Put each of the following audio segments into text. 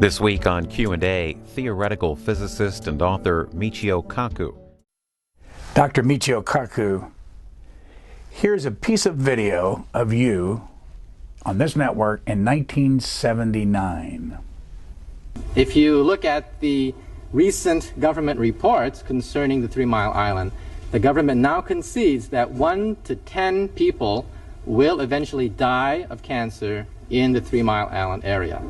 This week on Q&A, theoretical physicist and author Michio Kaku. Dr. Michio Kaku, here's a piece of video of you on this network in 1979. If you look at the recent government reports concerning the 3 Mile Island, the government now concedes that 1 to 10 people will eventually die of cancer in the 3 Mile Island area.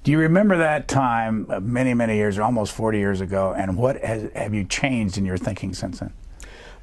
Do you remember that time many, many years, almost 40 years ago, and what have you changed in your thinking since then?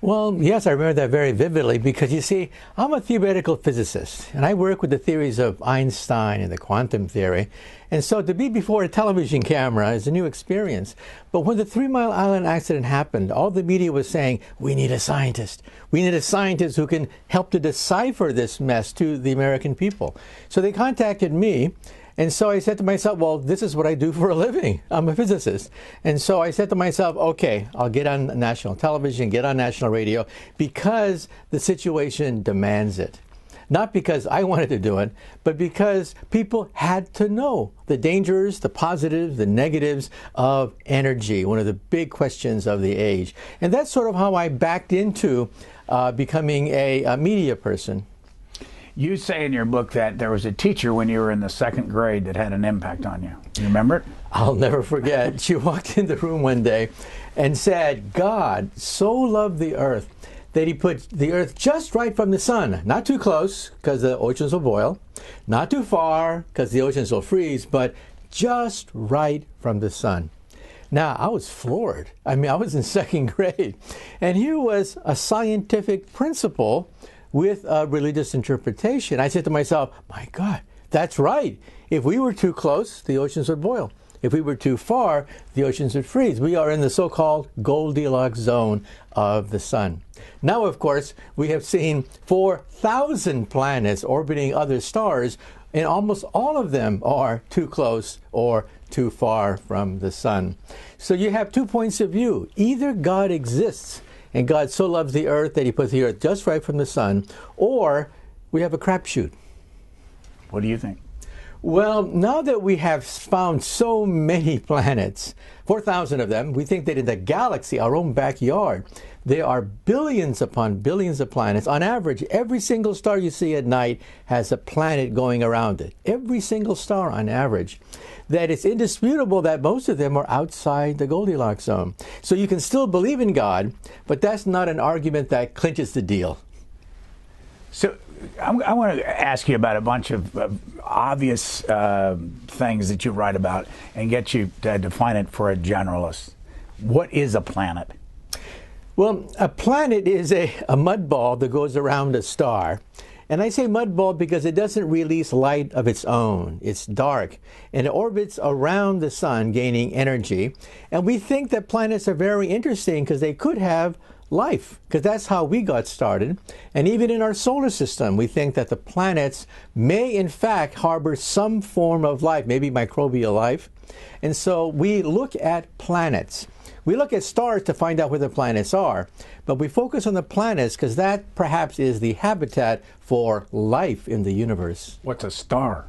Well, yes, I remember that very vividly because, you see, I'm a theoretical physicist, and I work with the theories of Einstein and the quantum theory. And so to be before a television camera is a new experience. But when the 3 Mile Island accident happened, all the media was saying, we need a scientist. We need a scientist who can help to decipher this mess to the American people. So they contacted me. And so I said to myself, well, this is what I do for a living. I'm a physicist. And so I said to myself, okay, I'll get on national television, get on national radio, because the situation demands it. Not because I wanted to do it, but because people had to know the dangers, the positives, the negatives of energy, one of the big questions of the age. And that's sort of how I backed into becoming a media person. You say in your book that there was a teacher when you were in the 2nd grade that had an impact on you. You remember it? I'll never forget. She walked in the room one day and said, God so loved the earth that he put the earth just right from the sun. Not too close, because the oceans will boil. Not too far, because the oceans will freeze, but just right from the sun. Now, I was floored. I mean, I was in 2nd grade. And here was a scientific principle with a religious interpretation. I said to myself, my God, that's right. If we were too close, the oceans would boil. If we were too far, the oceans would freeze. We are in the so-called Goldilocks zone of the sun. Now, of course, we have seen 4,000 planets orbiting other stars, and almost all of them are too close or too far from the sun. So you have 2 points of view. Either God exists, and God so loves the earth that he put the earth just right from the sun, or we have a crapshoot. What do you think? Well, now that we have found so many planets, 4,000 of them, we think that in the galaxy, our own backyard, there are billions upon billions of planets. On average, every single star you see at night has a planet going around it. Every single star on average. That it's indisputable that most of them are outside the Goldilocks zone. So you can still believe in God, but that's not an argument that clinches the deal. So I want to ask you about a bunch of obvious things that you write about and get you to define it for a generalist. What is a planet? Well, a planet is a mud ball that goes around a star. And I say mud ball because it doesn't release light of its own. It's dark, and it orbits around the sun, gaining energy. And we think that planets are very interesting because they could have life, because that's how we got started. And even in our solar system, we think that the planets may in fact harbor some form of life, maybe microbial life. And so we look at planets. We look at stars to find out where the planets are, but we focus on the planets because that perhaps is the habitat for life in the universe. What's a star?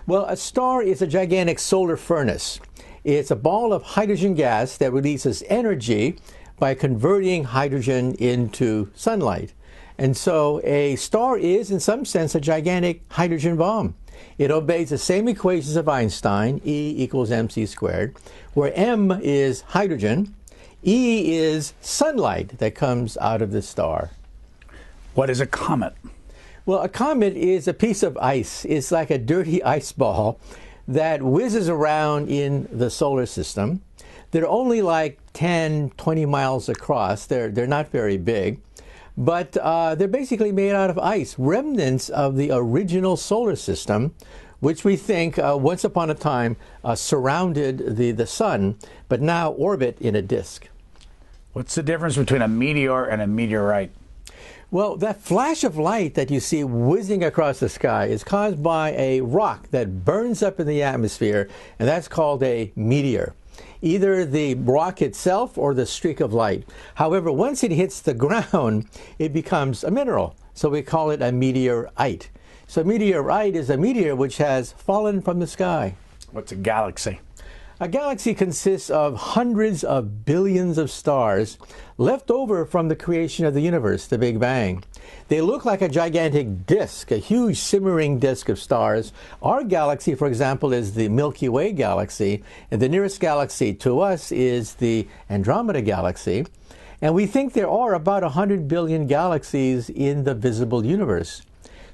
Well, a star is a gigantic solar furnace. It's a ball of hydrogen gas that releases energy by converting hydrogen into sunlight. And so a star is, in some sense, a gigantic hydrogen bomb. It obeys the same equations of Einstein, E equals mc squared, where m is hydrogen, E is sunlight that comes out of the star. What is a comet? Well, a comet is a piece of ice. It's like a dirty ice ball that whizzes around in the solar system. They're only like 10, 20 miles across. They're not very big. But they're basically made out of ice, remnants of the original solar system, which we think once upon a time surrounded the sun, but now orbit in a disk. What's the difference between a meteor and a meteorite? Well, that flash of light that you see whizzing across the sky is caused by a rock that burns up in the atmosphere, and that's called a meteor. Either the rock itself or the streak of light. However, once it hits the ground, it becomes a mineral. So we call it a meteorite. So a meteorite is a meteor which has fallen from the sky. What's a galaxy? A galaxy consists of hundreds of billions of stars left over from the creation of the universe, the Big Bang. They look like a gigantic disk, a huge simmering disk of stars. Our galaxy, for example, is the Milky Way galaxy, and the nearest galaxy to us is the Andromeda galaxy. And we think there are about 100 billion galaxies in the visible universe.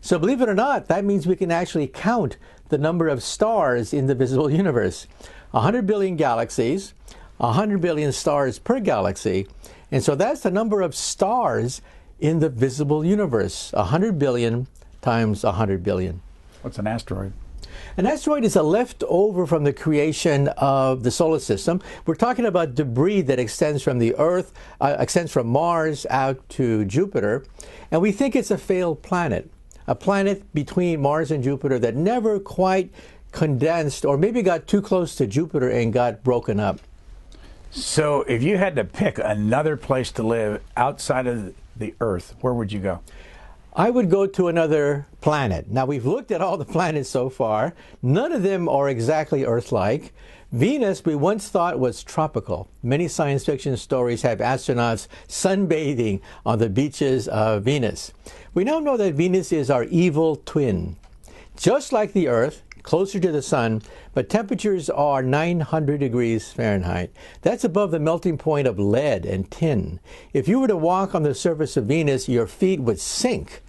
So believe it or not, that means we can actually count the number of stars in the visible universe. 100 billion galaxies, 100 billion stars per galaxy, and so that's the number of stars in the visible universe. 100 billion times 100 billion. What's an asteroid? An asteroid is a leftover from the creation of the solar system. We're talking about debris that extends from the Earth, extends from Mars out to Jupiter, and we think it's a failed planet. A planet between Mars and Jupiter that never quite condensed, or maybe got too close to Jupiter and got broken up. So if you had to pick another place to live outside of the Earth, where would you go? I would go to another planet. Now, we've looked at all the planets so far. None of them are exactly Earth-like. Venus, we once thought was tropical. Many science fiction stories have astronauts sunbathing on the beaches of Venus. We now know that Venus is our evil twin. Just like the Earth, closer to the sun, but temperatures are 900 degrees Fahrenheit. That's above the melting point of lead and tin. If you were to walk on the surface of Venus, your feet would sink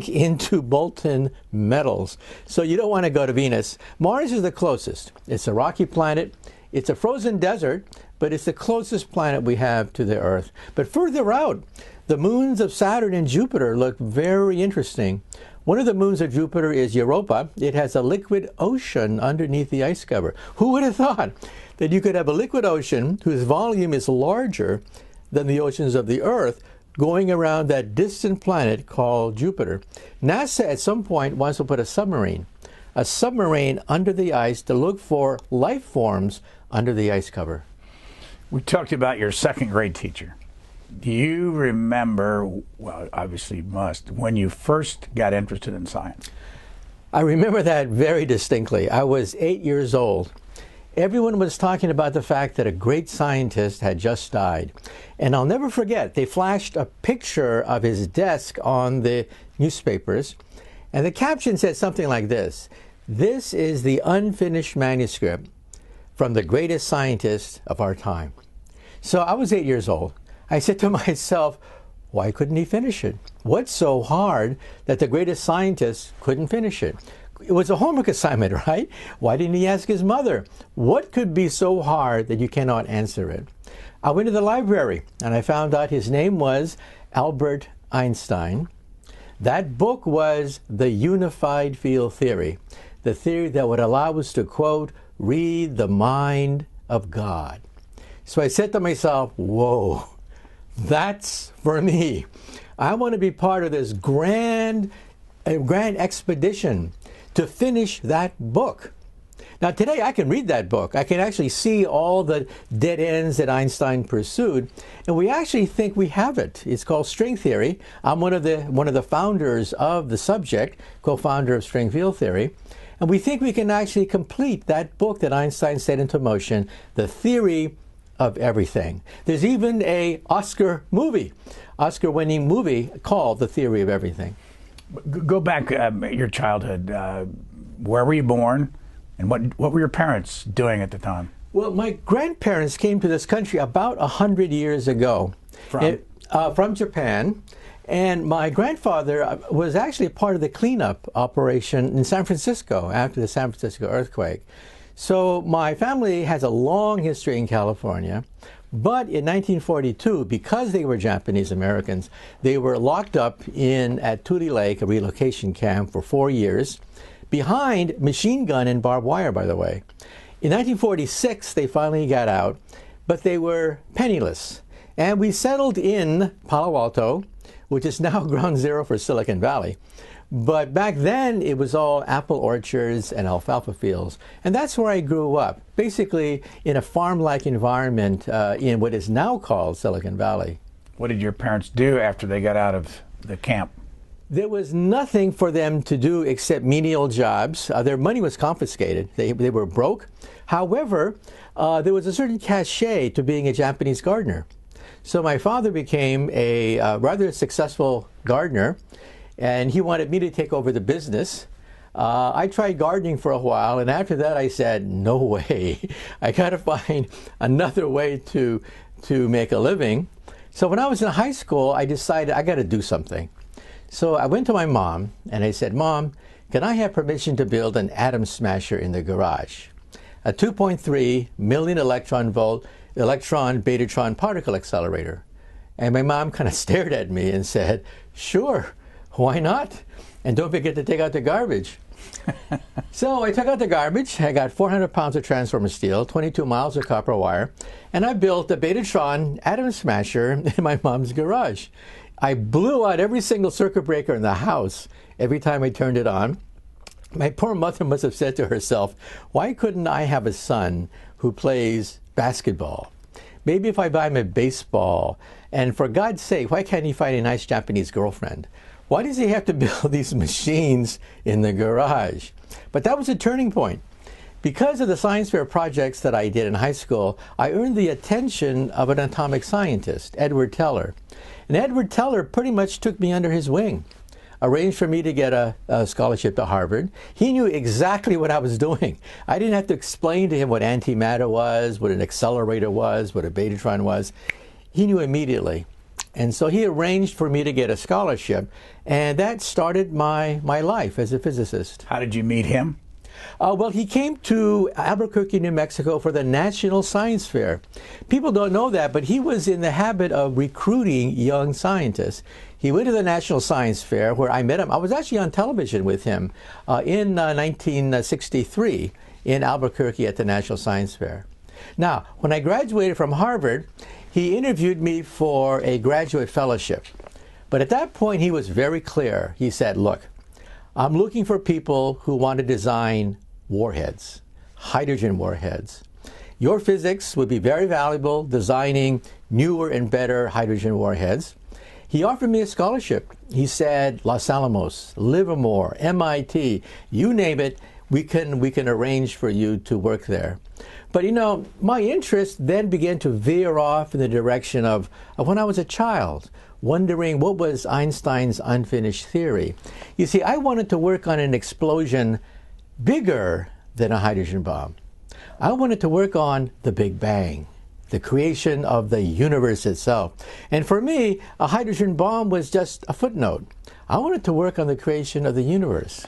into molten metals. So you don't want to go to Venus. Mars is the closest. It's a rocky planet. It's a frozen desert, but it's the closest planet we have to the Earth. But further out, the moons of Saturn and Jupiter look very interesting. One of the moons of Jupiter is Europa. It has a liquid ocean underneath the ice cover. Who would have thought that you could have a liquid ocean whose volume is larger than the oceans of the Earth going around that distant planet called Jupiter? NASA at some point wants to put a submarine under the ice to look for life forms under the ice cover. We talked about your second grade teacher. Do you remember, well, obviously you must, when you first got interested in science? I remember that very distinctly. I was 8 years old. Everyone was talking about the fact that a great scientist had just died. And I'll never forget, they flashed a picture of his desk on the newspapers, and the caption said something like this: "This is the unfinished manuscript from the greatest scientist of our time." So I was 8 years old. I said to myself, why couldn't he finish it? What's so hard that the greatest scientist couldn't finish it? It was a homework assignment, right? Why didn't he ask his mother? What could be so hard that you cannot answer it? I went to the library and I found out his name was Albert Einstein. That book was The Unified Field Theory, the theory that would allow us to, quote, read the mind of God. So I said to myself, whoa, that's for me. I want to be part of this grand expedition to finish that book. Now today I can read that book. I can actually see all the dead ends that Einstein pursued, and we actually think we have it. It's called string theory. I'm one of the founders of the subject, co-founder of string field theory, and we think we can actually complete that book that Einstein set into motion, The Theory of Everything. There's even a Oscar-winning movie called The Theory of Everything. Go back your childhood. Where were you born, and what were your parents doing at the time? Well, my grandparents came to this country about 100 years ago from Japan. And my grandfather was actually part of the cleanup operation in San Francisco after the San Francisco earthquake. So my family has a long history in California, but in 1942, because they were Japanese Americans, they were locked up at Tule Lake, a relocation camp, for 4 years, behind machine gun and barbed wire, by the way. In 1946, they finally got out, but they were penniless. And we settled in Palo Alto, which is now ground zero for Silicon Valley. But back then, it was all apple orchards and alfalfa fields. And that's where I grew up, basically in a farm-like environment in what is now called Silicon Valley. What did your parents do after they got out of the camp? There was nothing for them to do except menial jobs. Their money was confiscated. They were broke. However, there was a certain cachet to being a Japanese gardener. So my father became a rather successful gardener, and he wanted me to take over the business. I tried gardening for a while, and after that I said, no way. I got to find another way to make a living. So when I was in high school, I decided I got to do something. So I went to my mom, and I said, Mom, can I have permission to build an atom smasher in the garage? A 2.3 million electron volt betatron particle accelerator. And my mom kind of stared at me and said, sure, why not? And don't forget to take out the garbage. So I took out the garbage. I got 400 pounds of transformer steel, 22 miles of copper wire, and I built a betatron atom smasher in my mom's garage. I blew out every single circuit breaker in the house every time I turned it on. My poor mother must have said to herself, why couldn't I have a son who plays basketball? Maybe if I buy him a baseball, and for God's sake, why can't he find a nice Japanese girlfriend? Why does he have to build these machines in the garage? But that was a turning point. Because of the science fair projects that I did in high school, I earned the attention of an atomic scientist, Edward Teller. And Edward Teller pretty much took me under his wing, arranged for me to get a scholarship to Harvard. He knew exactly what I was doing. I didn't have to explain to him what antimatter was, what an accelerator was, what a betatron was. He knew immediately. And so he arranged for me to get a scholarship, and that started my life as a physicist. How did you meet him? Well, he came to Albuquerque, New Mexico for the National Science Fair. People don't know that, but he was in the habit of recruiting young scientists. He went to the National Science Fair where I met him. I was actually on television with him in 1963 in Albuquerque at the National Science Fair. Now, when I graduated from Harvard, he interviewed me for a graduate fellowship. But at that point, he was very clear. He said, look, I'm looking for people who want to design warheads, hydrogen warheads. Your physics would be very valuable designing newer and better hydrogen warheads. He offered me a scholarship. He said, Los Alamos, Livermore, MIT, you name it, we can arrange for you to work there. But you know, my interest then began to veer off in the direction of when I was a child, wondering what was Einstein's unfinished theory. You see, I wanted to work on an explosion bigger than a hydrogen bomb. I wanted to work on the Big Bang, the creation of the universe itself. And for me, a hydrogen bomb was just a footnote. I wanted to work on the creation of the universe.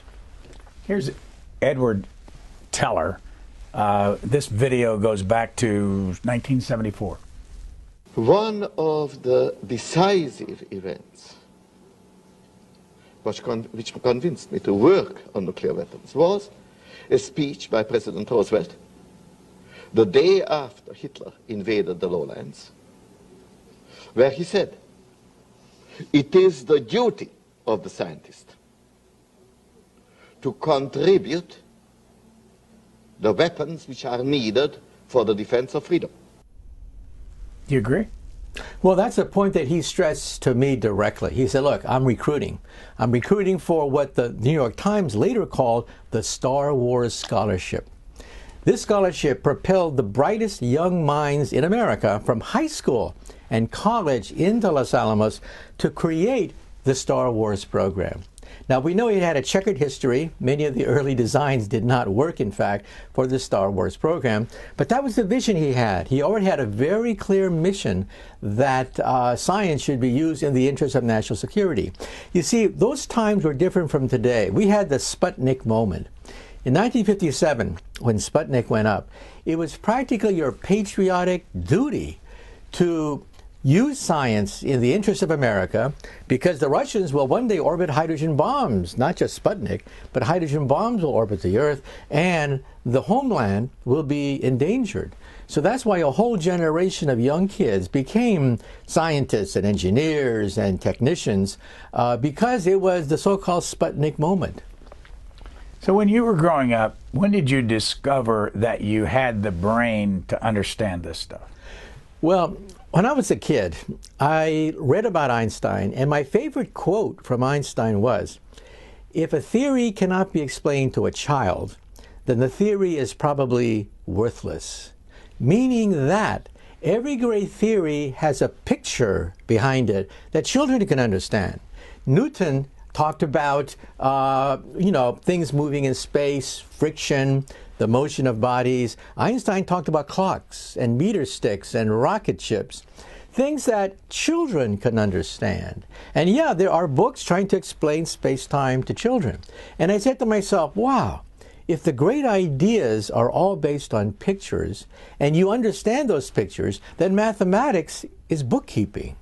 Here's Edward Teller. This video goes back to 1974. One of the decisive events which convinced me to work on nuclear weapons was a speech by President Roosevelt the day after Hitler invaded the lowlands, where he said, it is the duty of the scientist to contribute the weapons which are needed for the defense of freedom. Do you agree? Well, that's a point that he stressed to me directly. He said, look, I'm recruiting. I'm recruiting for what the New York Times later called the Star Wars Scholarship. This scholarship propelled the brightest young minds in America from high school and college into Los Alamos to create the Star Wars program. Now, we know it had a checkered history. Many of the early designs did not work, in fact, for the Star Wars program. But that was the vision he had. He already had a very clear mission that science should be used in the interest of national security. You see, those times were different from today. We had the Sputnik moment. In 1957, when Sputnik went up, it was practically your patriotic duty to use science in the interest of America, because the Russians will one day orbit hydrogen bombs, not just Sputnik, but hydrogen bombs will orbit the Earth, and the homeland will be endangered. So that's why a whole generation of young kids became scientists and engineers and technicians, because it was the so-called Sputnik moment. So when you were growing up, when did you discover that you had the brain to understand this stuff? Well, When I was a kid, I read about Einstein, and my favorite quote from Einstein was, "If a theory cannot be explained to a child, then the theory is probably worthless." Meaning that every great theory has a picture behind it that children can understand. Newton talked about, things moving in space, friction, the motion of bodies. Einstein talked about clocks and meter sticks and rocket ships, things that children can understand. And yeah, there are books trying to explain space-time to children. And I said to myself, wow, if the great ideas are all based on pictures, and you understand those pictures, then mathematics is bookkeeping.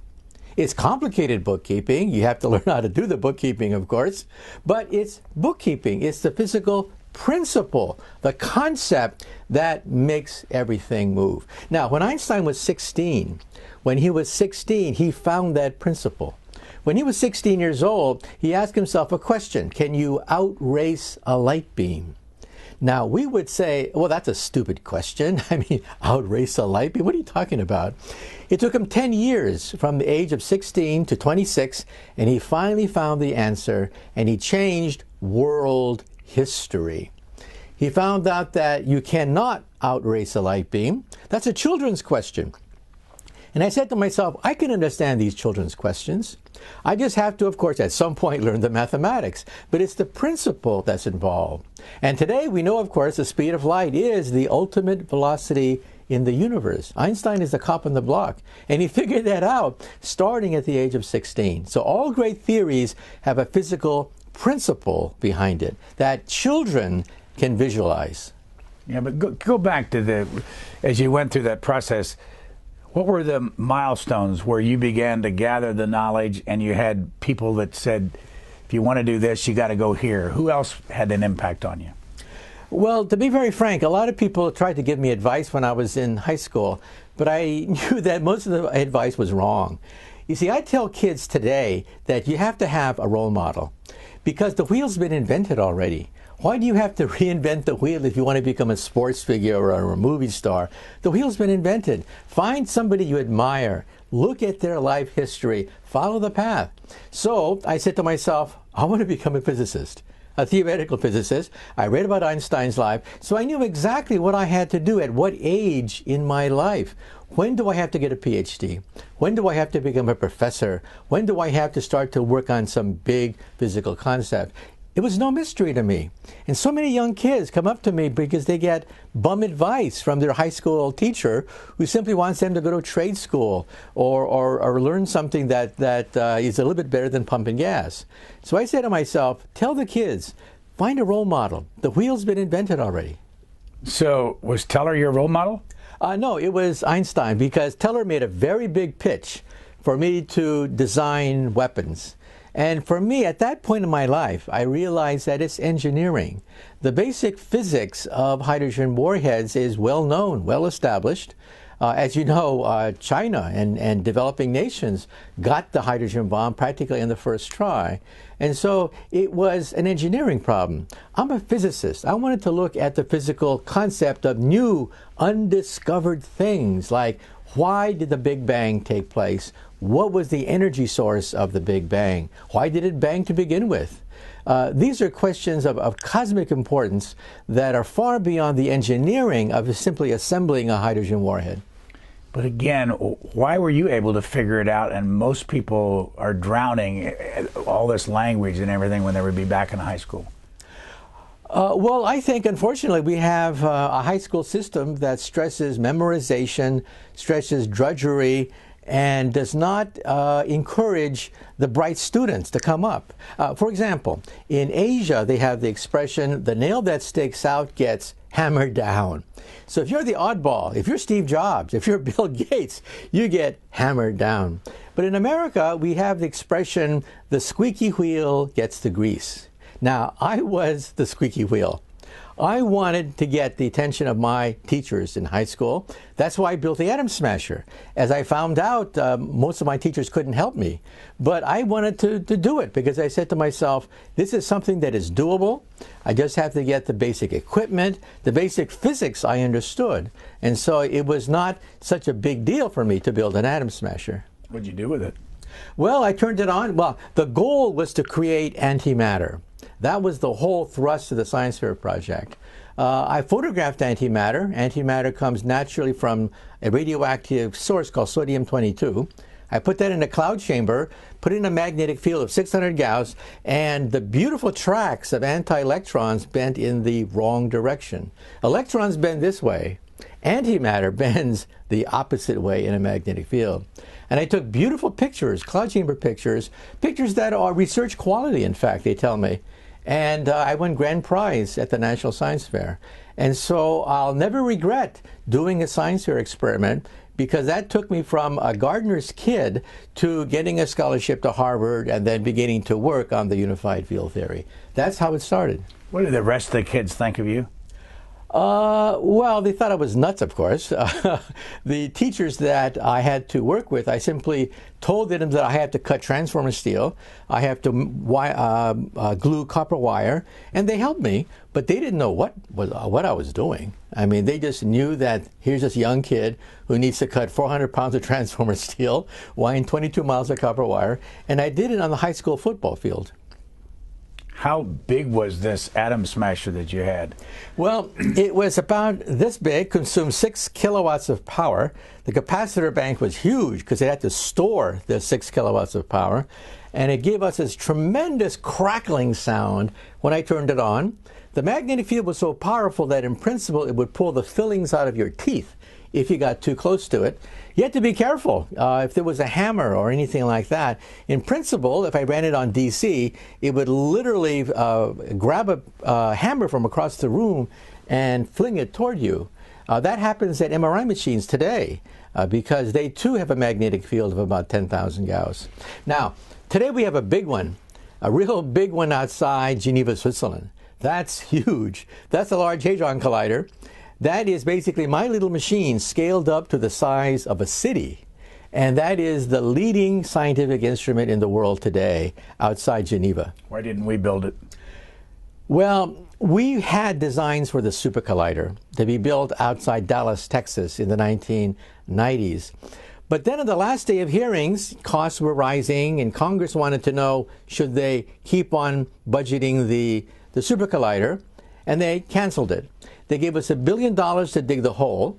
It's complicated bookkeeping. You have to learn how to do the bookkeeping, of course, but it's bookkeeping. It's the physical principle, the concept that makes everything move. Now, when Einstein was 16, he found that principle. When he was 16 years old, he asked himself a question: can you outrace a light beam? Now, we would say, well, that's a stupid question. I mean, outrace a light beam? What are you talking about? It took him 10 years from the age of 16 to 26, and he finally found the answer, and he changed world history. He found out that you cannot outrace a light beam. That's a children's question. And I said to myself, I can understand these children's questions. I just have to, of course, at some point learn the mathematics. But it's the principle that's involved. And today we know, of course, the speed of light is the ultimate velocity in the universe. Einstein is the cop on the block. And he figured that out starting at the age of 16. So all great theories have a physical principle behind it that children can visualize. Yeah, but go back to as you went through that process, what were the milestones where you began to gather the knowledge and you had people that said, if you want to do this, you got to go here? Who else had an impact on you? Well, to be very frank, a lot of people tried to give me advice when I was in high school, but I knew that most of the advice was wrong. You see, I tell kids today that you have to have a role model because the wheel's been invented already. Why do you have to reinvent the wheel if you want to become a sports figure or a movie star? The wheel's been invented. Find somebody you admire. Look at their life history. Follow the path. So I said to myself, I want to become a physicist, a theoretical physicist. I read about Einstein's life, so I knew exactly what I had to do at what age in my life. When do I have to get a PhD? When do I have to become a professor? When do I have to start to work on some big physical concept? It was no mystery to me. And so many young kids come up to me because they get bum advice from their high school teacher who simply wants them to go to trade school or learn something that is a little bit better than pumping gas. So I said to myself, tell the kids, find a role model. The wheel's been invented already. So was Teller your role model? No, it was Einstein, because Teller made a very big pitch for me to design weapons. And for me, at that point in my life, I realized that it's engineering. The basic physics of hydrogen warheads is well known, well established. As you know, China and developing nations got the hydrogen bomb practically in the first try. And so it was an engineering problem. I'm a physicist. I wanted to look at the physical concept of new, undiscovered things, like why did the Big Bang take place? What was the energy source of the Big Bang? Why did it bang to begin with? These are questions of cosmic importance that are far beyond the engineering of simply assembling a hydrogen warhead. But again, why were you able to figure it out and most people are drowning all this language and everything when they would be back in high school? Well, I think, unfortunately, we have a high school system that stresses memorization, stresses drudgery, and does not encourage the bright students to come up. For example, in Asia, they have the expression, the nail that sticks out gets hammered down. So if you're the oddball, if you're Steve Jobs, if you're Bill Gates, you get hammered down. But in America, we have the expression, the squeaky wheel gets the grease. Now, I was the squeaky wheel. I wanted to get the attention of my teachers in high school. That's why I built the Atom Smasher. As I found out, most of my teachers couldn't help me. But I wanted to do it because I said to myself, this is something that is doable. I just have to get the basic equipment, the basic physics I understood. And so it was not such a big deal for me to build an Atom Smasher. What'd you do with it? Well, I turned it on. Well, the goal was to create antimatter. That was the whole thrust of the science fair project. I photographed antimatter. Antimatter comes naturally from a radioactive source called sodium-22. I put that in a cloud chamber, put it in a magnetic field of 600 Gauss, and the beautiful tracks of anti-electrons bent in the wrong direction. Electrons bend this way. Antimatter bends the opposite way in a magnetic field. And I took beautiful pictures, cloud chamber pictures, pictures that are research quality, in fact, they tell me. And I won grand prize at the National Science Fair. And so I'll never regret doing a science fair experiment because that took me from a gardener's kid to getting a scholarship to Harvard and then beginning to work on the unified field theory. That's how it started. What did the rest of the kids think of you? Well, they thought I was nuts, of course. The teachers that I had to work with, I simply told them that I had to cut transformer steel, I have to glue copper wire, and they helped me, but they didn't know what I was doing. I mean, they just knew that here's this young kid who needs to cut 400 pounds of transformer steel, wind 22 miles of copper wire, and I did it on the high school football field. How big was this Atom Smasher that you had? Well, it was about this big, consumed 6 kilowatts of power. The capacitor bank was huge because it had to store the 6 kilowatts of power. And it gave us this tremendous crackling sound when I turned it on. The magnetic field was so powerful that in principle it would pull the fillings out of your teeth if you got too close to it. You had to be careful if there was a hammer or anything like that. In principle, if I ran it on DC, it would literally grab a hammer from across the room and fling it toward you. That happens at MRI machines today because they too have a magnetic field of about 10,000 Gauss. Now, today we have a big one, a real big one outside Geneva, Switzerland. That's huge. That's a Large Hadron Collider. That is basically my little machine scaled up to the size of a city. And that is the leading scientific instrument in the world today outside Geneva. Why didn't we build it? Well, we had designs for the Super Collider to be built outside Dallas, Texas in the 1990s. But then on the last day of hearings, costs were rising and Congress wanted to know should they keep on budgeting the Super Collider, and they canceled it. They gave us $1 billion to dig the hole,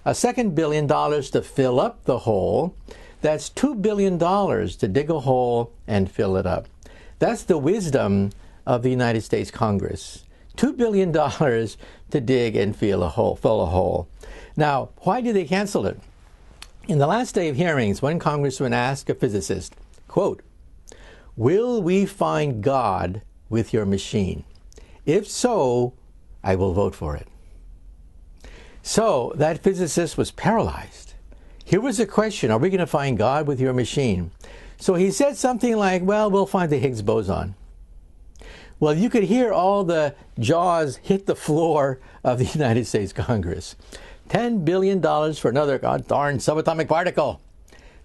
a second $1 billion to fill up the hole. That's $2 billion to dig a hole and fill it up. That's the wisdom of the United States Congress. $2 billion to dig and fill a hole. Now, why did they cancel it? In the last day of hearings, one congressman asked a physicist, quote, "Will we find God with your machine? If so, I will vote for it." So that physicist was paralyzed. Here was the question, are we going to find God with your machine? So he said something like, well, we'll find the Higgs boson. Well, you could hear all the jaws hit the floor of the United States Congress. $10 billion for another darn subatomic particle.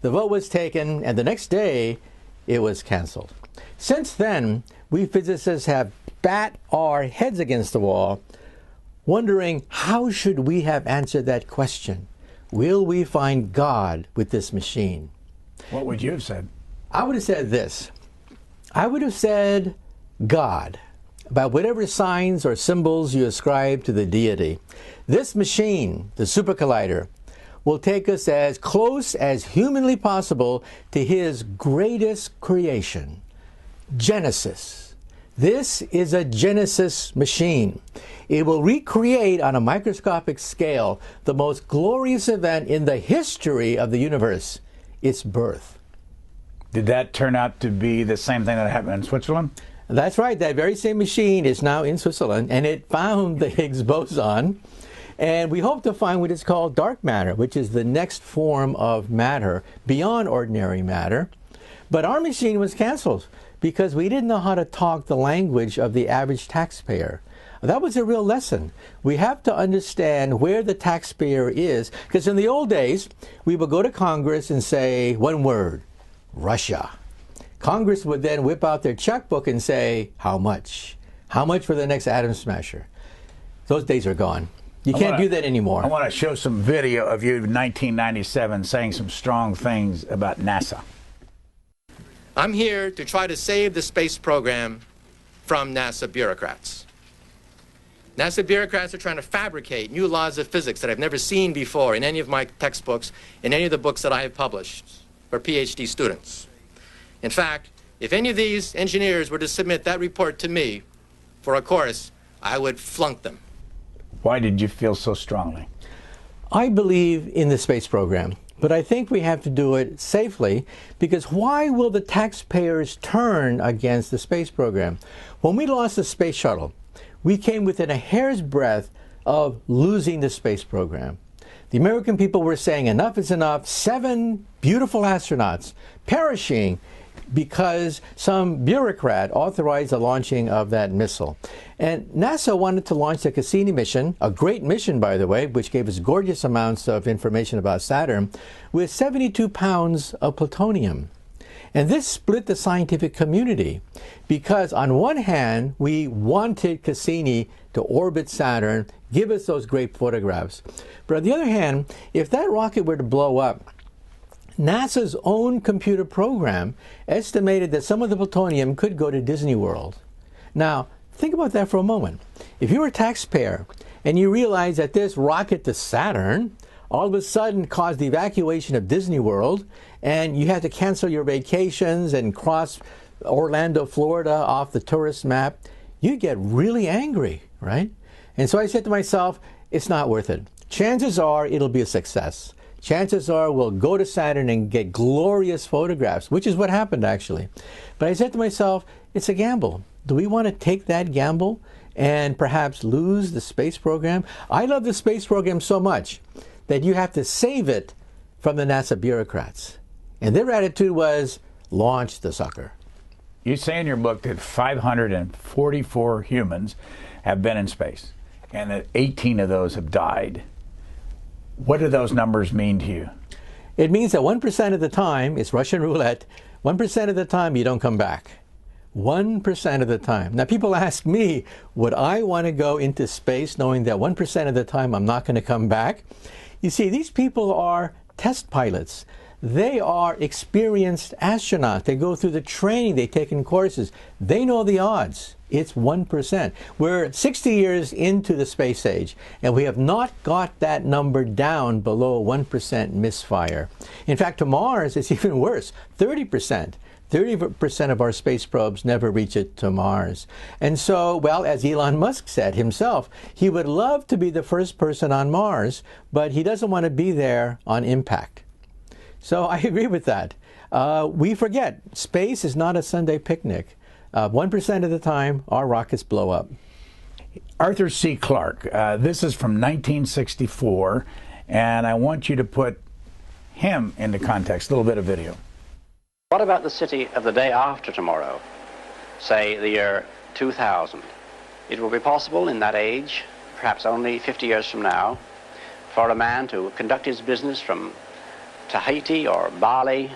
The vote was taken, and the next day, it was canceled. Since then, we physicists have bat our heads against the wall, wondering how should we have answered that question? Will we find God with this machine? What would you have said? I would have said this. I would have said God, by whatever signs or symbols you ascribe to the deity. This machine, the Super Collider, will take us as close as humanly possible to his greatest creation, Genesis. This is a Genesis machine. It will recreate on a microscopic scale the most glorious event in the history of the universe, its birth. Did that turn out to be the same thing that happened in Switzerland? That's right. That very same machine is now in Switzerland, and it found the Higgs boson. And we hope to find what is called dark matter, which is the next form of matter beyond ordinary matter. But our machine was canceled because we didn't know how to talk the language of the average taxpayer. That was a real lesson. We have to understand where the taxpayer is, because in the old days, we would go to Congress and say one word, Russia. Congress would then whip out their checkbook and say, how much? How much for the next atom smasher? Those days are gone. You can't do that anymore. I want to show some video of you in 1997 saying some strong things about NASA. I'm here to try to save the space program from NASA bureaucrats. NASA bureaucrats are trying to fabricate new laws of physics that I've never seen before in any of my textbooks, in any of the books that I have published for PhD students. In fact, if any of these engineers were to submit that report to me for a course, I would flunk them. Why did you feel so strongly? I believe in the space program, but I think we have to do it safely, because why will the taxpayers turn against the space program? When we lost the space shuttle, we came within a hair's breadth of losing the space program. The American people were saying enough is enough. 7 beautiful astronauts perishing because some bureaucrat authorized the launching of that missile. And NASA wanted to launch the Cassini mission, a great mission, by the way, which gave us gorgeous amounts of information about Saturn, with 72 pounds of plutonium. And this split the scientific community, because on one hand, we wanted Cassini to orbit Saturn, give us those great photographs. But on the other hand, if that rocket were to blow up, NASA's own computer program estimated that some of the plutonium could go to Disney World. Now, think about that for a moment. If you're a taxpayer and you realize that this rocket to Saturn all of a sudden caused the evacuation of Disney World, and you had to cancel your vacations and cross Orlando, Florida off the tourist map, you get really angry, right? And so I said to myself, it's not worth it. Chances are it'll be a success. Chances are we'll go to Saturn and get glorious photographs, which is what happened actually. But I said to myself, it's a gamble. Do we want to take that gamble and perhaps lose the space program? I love the space program so much that you have to save it from the NASA bureaucrats. And their attitude was, launch the sucker. You say in your book that 544 humans have been in space and that 18 of those have died. What do those numbers mean to you? It means that 1% of the time, it's Russian roulette, 1% of the time you don't come back. 1% of the time. Now people ask me, would I want to go into space knowing that 1% of the time I'm not going to come back? You see, these people are test pilots. They are experienced astronauts. They go through the training, they take in courses. They know the odds. It's 1%. We're 60 years into the space age, and we have not got that number down below 1% misfire. In fact, to Mars, it's even worse, 30%. 30% of our space probes never reach it to Mars. And so, well, as Elon Musk said himself, he would love to be the first person on Mars, but he doesn't want to be there on impact. So I agree with that. We forget, space is not a Sunday picnic. 1% of the time, our rockets blow up. Arthur C. Clarke, this is from 1964, and I want you to put him into context. A little bit of video. What about the city of the day after tomorrow, say the year 2000? It will be possible in that age, perhaps only 50 years from now, for a man to conduct his business from Tahiti or Bali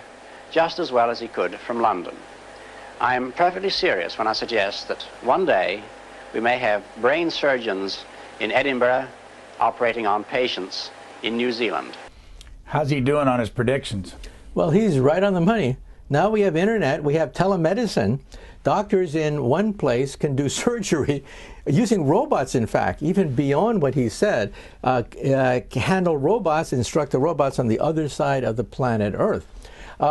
just as well as he could from London. I am perfectly serious when I suggest that one day we may have brain surgeons in Edinburgh operating on patients in New Zealand. How's he doing on his predictions? Well, he's right on the money. Now we have internet, we have telemedicine. Doctors in one place can do surgery using robots, in fact, even beyond what he said, handle robots, instruct the robots on the other side of the planet Earth.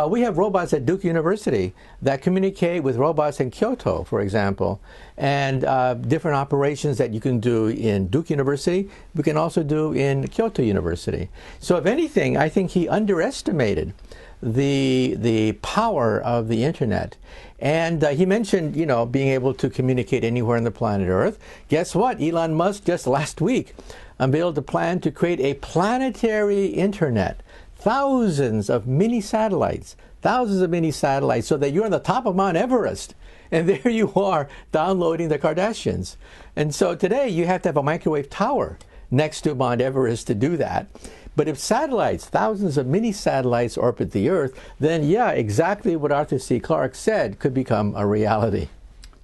We have robots at Duke University that communicate with robots in Kyoto, for example, and different operations that you can do in Duke University, we can also do in Kyoto University. So if anything, I think he underestimated the power of the internet. And he mentioned, you know, being able to communicate anywhere on the planet Earth. Guess what? Elon Musk just last week unveiled a plan to create a planetary internet. Thousands of mini satellites, thousands of mini satellites, so that you're on the top of Mount Everest. And there you are downloading the Kardashians. And so today you have to have a microwave tower next to Mount Everest to do that. But if satellites, thousands of mini satellites orbit the Earth, then yeah, exactly what Arthur C. Clarke said could become a reality.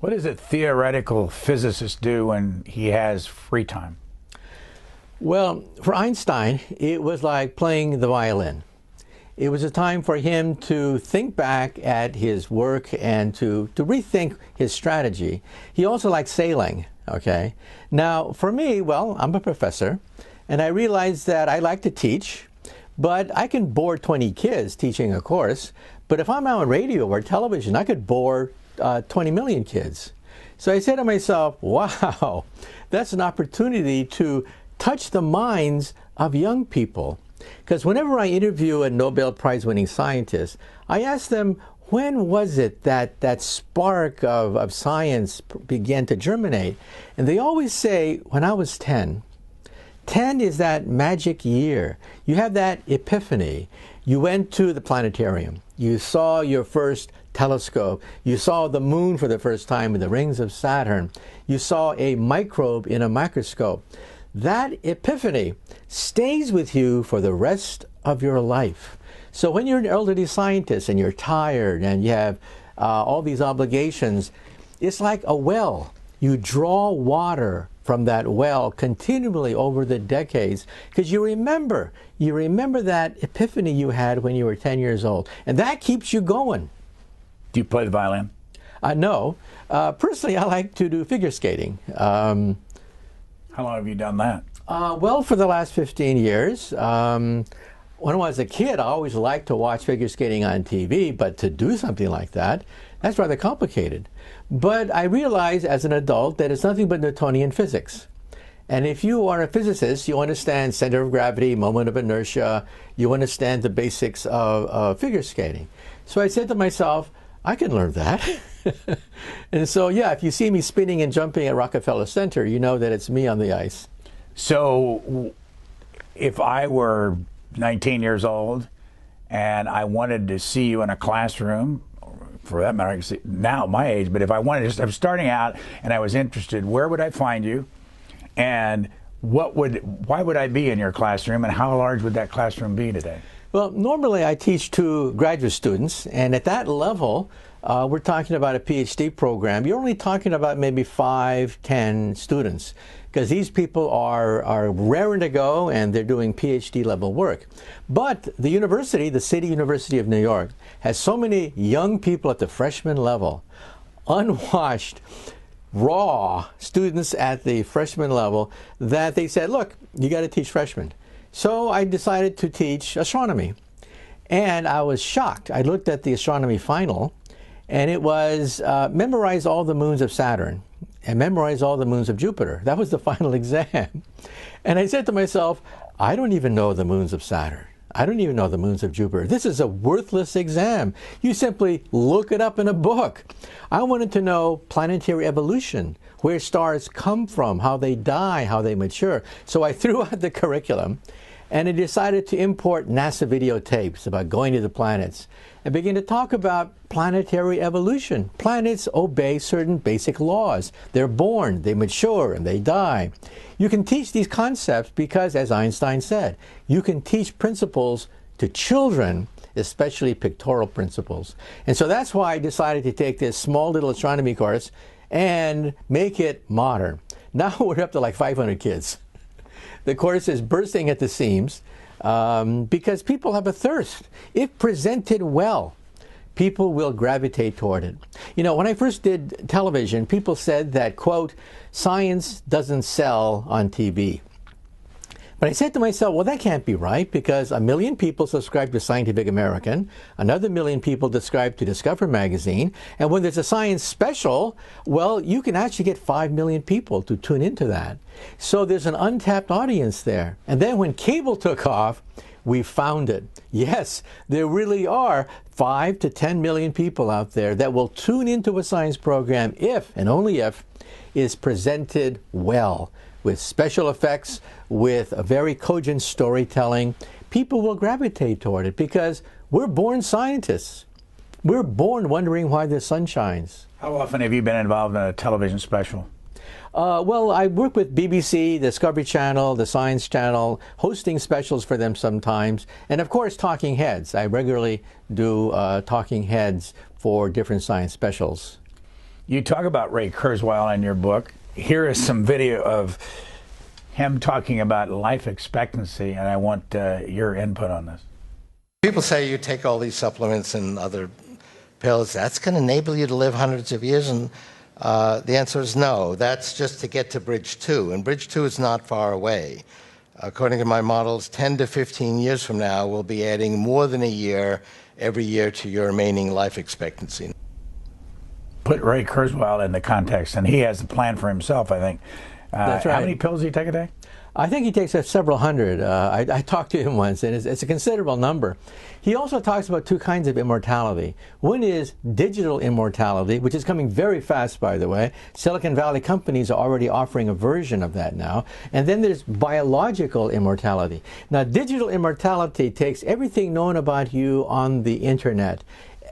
What does a theoretical physicist do when he has free time? Well, for Einstein, it was like playing the violin. It was a time for him to think back at his work and to rethink his strategy. He also liked sailing, okay? Now, for me, well, I'm a professor, and I realized that I like to teach, but I can bore 20 kids teaching a course. But if I'm on radio or television, I could bore 20 million kids. So I said to myself, wow, that's an opportunity to touch the minds of young people. Because whenever I interview a Nobel Prize-winning scientist, I ask them, when was it that that spark of science began to germinate? And they always say, when I was 10. 10 is that magic year. You have that epiphany. You went to the planetarium. You saw your first telescope. You saw the moon for the first time in the rings of Saturn. You saw a microbe in a microscope. That epiphany stays with you for the rest of your life. So when you're an elderly scientist and you're tired and you have all these obligations, it's like a well. You draw water from that well continually over the decades because you remember that epiphany you had when you were 10 years old. And that keeps you going. Do you play the violin? No. Personally, I like to do figure skating. How long have you done that? Well, for the last 15 years. When I was a kid, I always liked to watch figure skating on TV, but to do something like that, that's rather complicated. But I realized as an adult that it's nothing but Newtonian physics. And if you are a physicist, you understand center of gravity, moment of inertia, you understand the basics of figure skating. So I said to myself, I can learn that. And so, yeah, if you see me spinning and jumping at Rockefeller Center, you know that it's me on the ice. So if I were 19 years old and I wanted to see you in a classroom, for that matter, I can see now at my age, but if I wanted to, I'm starting out and I was interested, where would I find you? And why would I be in your classroom, and how large would that classroom be today? Well, normally I teach to graduate students, and at that level, we're talking about a PhD program. You're only talking about maybe 5, 10 students, because these people are raring to go and they're doing PhD level work. But the university, the City University of New York, has so many young people at the freshman level, unwashed, raw students at the freshman level, that they said, look, you got to teach freshmen. So I decided to teach astronomy. And I was shocked. I looked at the astronomy final, and it was memorize all the moons of Saturn and memorize all the moons of Jupiter. That was the final exam. And I said to myself, I don't even know the moons of Saturn. I don't even know the moons of Jupiter. This is a worthless exam. You simply look it up in a book. I wanted to know planetary evolution, where stars come from, how they die, how they mature. So I threw out the curriculum, and I decided to import NASA videotapes about going to the planets and begin to talk about planetary evolution. Planets obey certain basic laws. They're born, they mature, and they die. You can teach these concepts because, as Einstein said, you can teach principles to children, especially pictorial principles. And so that's why I decided to take this small little astronomy course and make it modern. Now we're up to like 500 kids. The course is bursting at the seams because people have a thirst. If presented well, people will gravitate toward it. You know, when I first did television, people said that, quote, science doesn't sell on TV. But I said to myself, well, that can't be right, because 1 million people subscribe to Scientific American, another 1 million people subscribe to Discover magazine, and when there's a science special, well, you can actually get 5 million people to tune into that. So there's an untapped audience there. And then when cable took off, we found it. Yes, there really are 5 to 10 million people out there that will tune into a science program if, and only if, is presented well, with special effects, with a very cogent storytelling. People will gravitate toward it because we're born scientists. We're born wondering why the sun shines. How often have you been involved in a television special? Well, I work with BBC, Discovery Channel, the Science Channel, hosting specials for them sometimes, and of course Talking Heads. I regularly do Talking Heads for different science specials. You talk about Ray Kurzweil in your book. Here is some video of him talking about life expectancy, and I want your input on this. People say you take all these supplements and other pills, that's going to enable you to live hundreds of years, and the answer is no. That's just to get to Bridge 2, and Bridge 2 is not far away. According to my models, 10 to 15 years from now, we'll be adding more than a year every year to your remaining life expectancy. Put Ray Kurzweil in the context, and he has a plan for himself, I think. That's right. How many pills do you take a day? I think he takes several hundred. I talked to him once, and it's a considerable number. He also talks about two kinds of immortality. One is digital immortality, which is coming very fast, by the way. Silicon Valley companies are already offering a version of that now. And then there's biological immortality. Now, digital immortality takes everything known about you on the internet,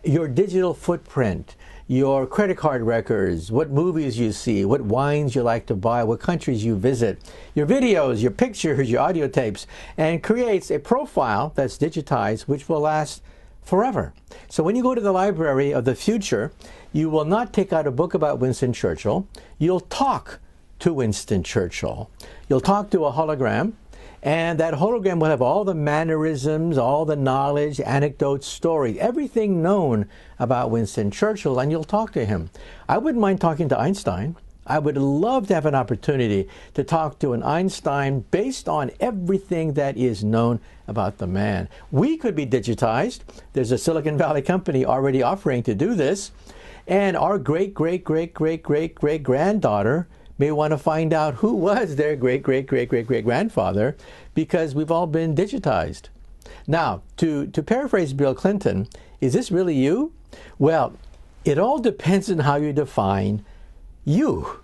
your digital footprint, your credit card records, what movies you see, what wines you like to buy, what countries you visit, your videos, your pictures, your audio tapes, and creates a profile that's digitized which will last forever. So when you go to the library of the future, you will not take out a book about Winston Churchill. You'll talk to Winston Churchill. You'll talk to a hologram, and that hologram will have all the mannerisms, all the knowledge, anecdotes, stories, everything known about Winston Churchill, and you'll talk to him. I wouldn't mind talking to Einstein. I would love to have an opportunity to talk to an Einstein based on everything that is known about the man. We could be digitized. There's a Silicon Valley company already offering to do this, and our great-great-great-great-great-great-granddaughter may want to find out who was their great-great-great-great-great-grandfather, because we've all been digitized. Now, to paraphrase Bill Clinton, is this really you? Well, it all depends on how you define you.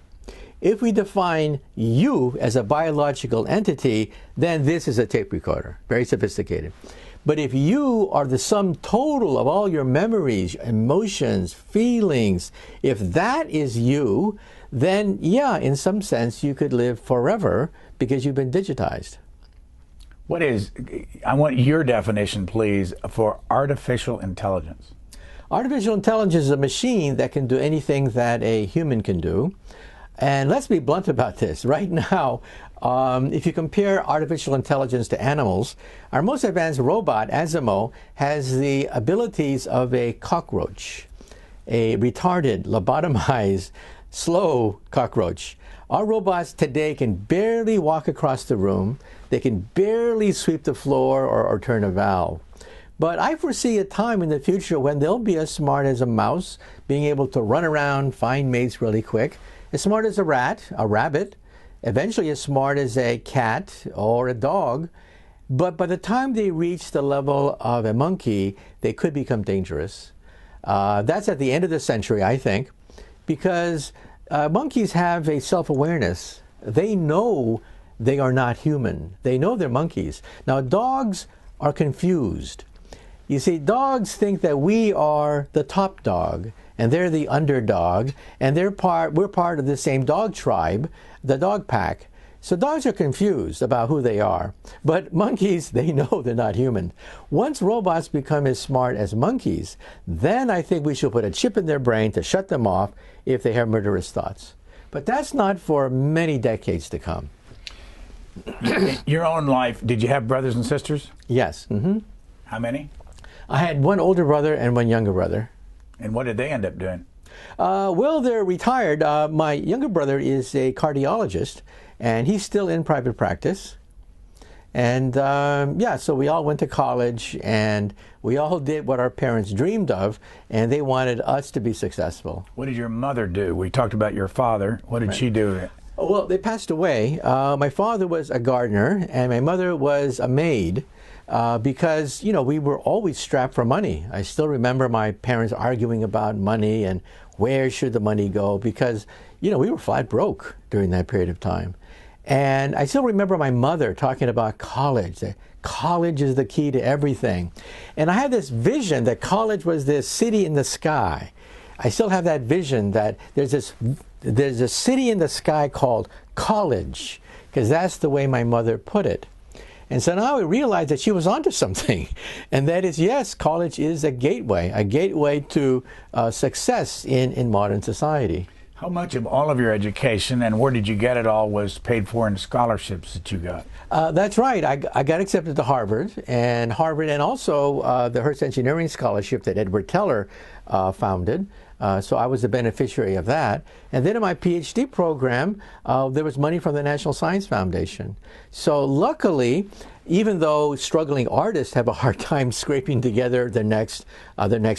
If we define you as a biological entity, then this is a tape recorder, very sophisticated. But if you are the sum total of all your memories, emotions, feelings, if that is you, then yeah, in some sense, you could live forever because you've been digitized. I want your definition, please, for artificial intelligence. Artificial intelligence is a machine that can do anything that a human can do. And let's be blunt about this. Right now, if you compare artificial intelligence to animals, our most advanced robot, Asimo, has the abilities of a cockroach, a retarded, lobotomized, slow cockroach. Our robots today can barely walk across the room. They can barely sweep the floor or turn a valve. But I foresee a time in the future when they'll be as smart as a mouse, being able to run around, find mates really quick, as smart as a rat, a rabbit, eventually as smart as a cat or a dog. But by the time they reach the level of a monkey, they could become dangerous. That's at the end of the century, I think, because monkeys have a self-awareness. They know they are not human. They know they're monkeys. Now, dogs are confused. You see, dogs think that we are the top dog, and they're the underdog, and we're part of the same dog tribe, the dog pack. So dogs are confused about who they are. But monkeys, they know they're not human. Once robots become as smart as monkeys, then I think we should put a chip in their brain to shut them off if they have murderous thoughts. But that's not for many decades to come. Your own life, did you have brothers and sisters? Yes. Mm-hmm. How many? I had one older brother and one younger brother. And what did they end up doing? Well, they're retired. My younger brother is a cardiologist, and he's still in private practice. And yeah, so we all went to college, and we all did what our parents dreamed of, and they wanted us to be successful. What did your mother do? We talked about your father. What did she do? Well, they passed away. My father was a gardener, and my mother was a maid. Because, you know, we were always strapped for money. I still remember my parents arguing about money and where should the money go, because, you know, we were flat broke during that period of time. And I still remember my mother talking about college. That college is the key to everything. And I had this vision that college was this city in the sky. I still have that vision that there's a city in the sky called college, because that's the way my mother put it. And so now I realized that she was onto something, and that is, yes, college is a gateway to success in modern society. How much of all of your education, and where did you get it all, was paid for in scholarships that you got? That's right. I got accepted to Harvard, and also the Hertz Engineering Scholarship that Edward Teller founded. So I was the beneficiary of that. And then in my PhD program, there was money from the National Science Foundation. So luckily, even though struggling artists have a hard time scraping together their next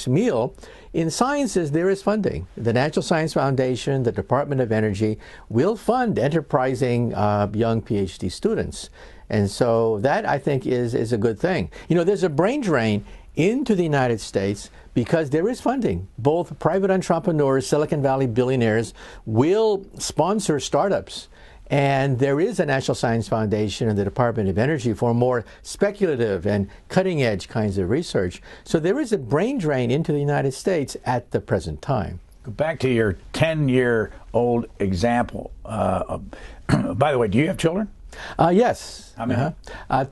meal, in sciences there is funding. The National Science Foundation, the Department of Energy will fund enterprising young PhD students. And so that, I think, is a good thing. You know, there's a brain drain into the United States because there is funding. Both private entrepreneurs, Silicon Valley billionaires will sponsor startups. And there is a National Science Foundation and the Department of Energy for more speculative and cutting-edge kinds of research. So there is a brain drain into the United States at the present time. Go back to your 10-year-old example. By the way, do you have children? Yes. How many?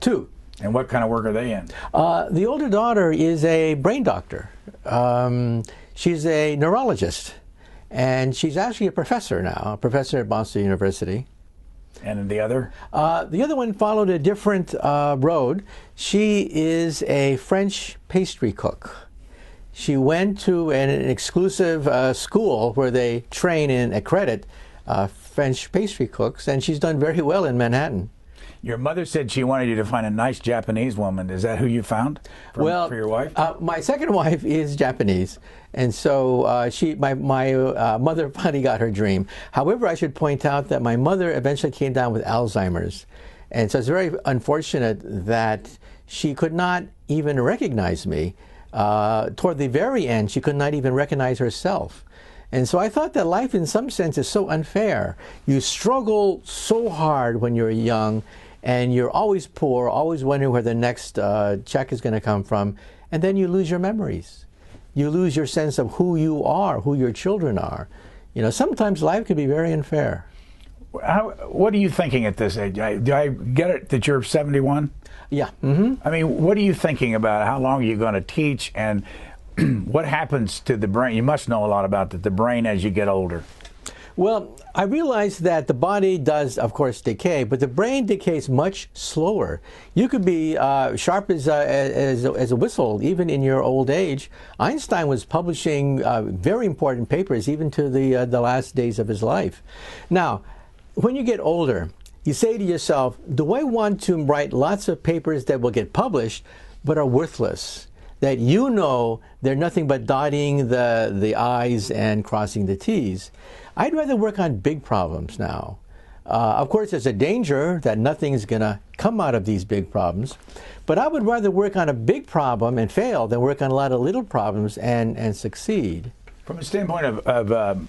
2. And what kind of work are they in? The older daughter is a brain doctor. She's a neurologist, and she's actually a professor now, a professor at Boston University. And the other? The other one followed a different road. She is a French pastry cook. She went to an exclusive school where they train and accredit French pastry cooks, and she's done very well in Manhattan. Your mother said she wanted you to find a nice Japanese woman. Is that who you found for your wife? My second wife is Japanese, and so my mother finally got her dream. However, I should point out that my mother eventually came down with Alzheimer's, and so it's very unfortunate that she could not even recognize me. Toward the very end, she could not even recognize herself. And so I thought that life in some sense is so unfair. You struggle so hard when you're young, and you're always poor, always wondering where the next check is going to come from, and then you lose your memories. You lose your sense of who you are, who your children are. You know, sometimes life can be very unfair. What are you thinking at this age? Do I get it that you're 71? Yeah. Mm-hmm. I mean, what are you thinking about? How long are you going to teach, and what happens to the brain? You must know a lot about the brain as you get older. Well, I realize that the body does, of course, decay, but the brain decays much slower. You could be sharp as a whistle, even in your old age. Einstein was publishing very important papers, even to the last days of his life. Now, when you get older, you say to yourself, do I want to write lots of papers that will get published, but are worthless? That you know they're nothing but dotting the I's and crossing the T's. I'd rather work on big problems now. Of course, there's a danger that nothing's going to come out of these big problems, but I would rather work on a big problem and fail than work on a lot of little problems and succeed. From a standpoint of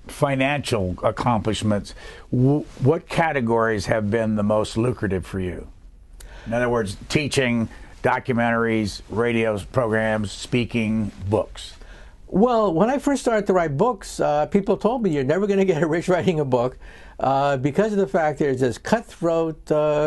financial accomplishments, what categories have been the most lucrative for you? In other words, teaching, documentaries, radio programs, speaking, books. Well, when I first started to write books, people told me you're never going to get rich writing a book because of the fact there's this cutthroat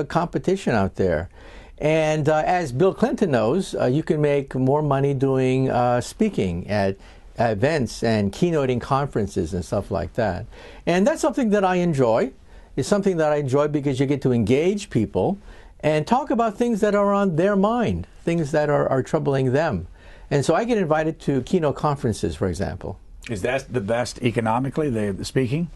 competition out there. And as Bill Clinton knows, you can make more money doing speaking at events and keynoting conferences and stuff like that. And that's something that I enjoy. It's something that I enjoy because you get to engage people and talk about things that are on their mind, things that are troubling them. And so I get invited to keynote conferences, for example. Is that the best economically, the speaking?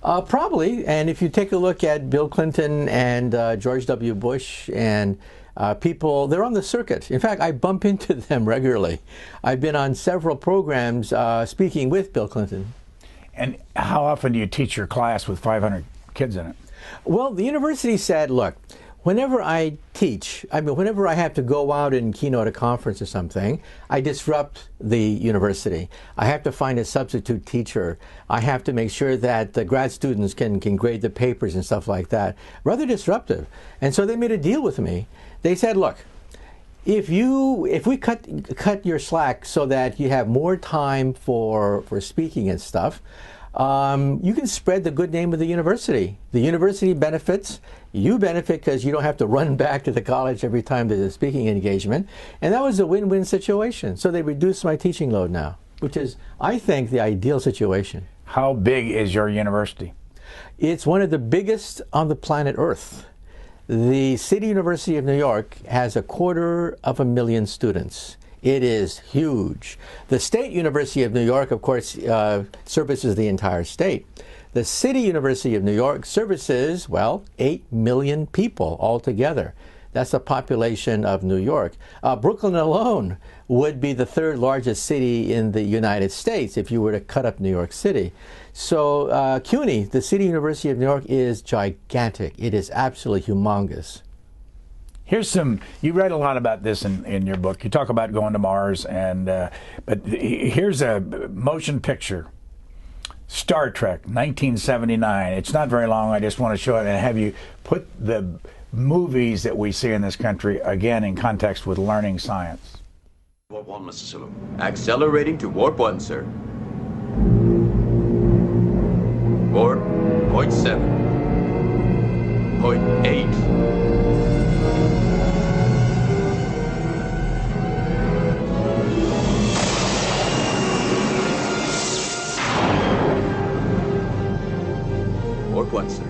Probably. And if you take a look at Bill Clinton and George W. Bush and people, they're on the circuit. In fact, I bump into them regularly. I've been on several programs speaking with Bill Clinton. And how often do you teach your class with 500 kids in it? Well, the university said, look, Whenever I teach, whenever I have to go out and keynote a conference or something, I disrupt the university. I have to find a substitute teacher. I have to make sure that the grad students can grade the papers and stuff like that. Rather disruptive. And so they made a deal with me. They said, look, if we cut your slack so that you have more time for speaking and stuff, you can spread the good name of the university. The university benefits. You benefit because you don't have to run back to the college every time there's a speaking engagement. And that was a win-win situation. So they reduced my teaching load now, which is, I think, the ideal situation. How big is your university? It's one of the biggest on the planet Earth. The City University of New York has 250,000 students. It is huge. The State University of New York, of course, services the entire state. The City University of New York services, well, 8 million people altogether. That's the population of New York. Brooklyn alone would be the third largest city in the United States if you were to cut up New York City. So CUNY, the City University of New York, is gigantic. It is absolutely humongous. Here's you write a lot about this in your book. You talk about going to Mars, but here's a motion picture. Star Trek, 1979. It's not very long. I just want to show it and have you put the movies that we see in this country, again, in context with learning science. Warp 1, Mr. Sulu. Accelerating to Warp 1, sir. Warp, point 7. Point 8. Warp 1, sir.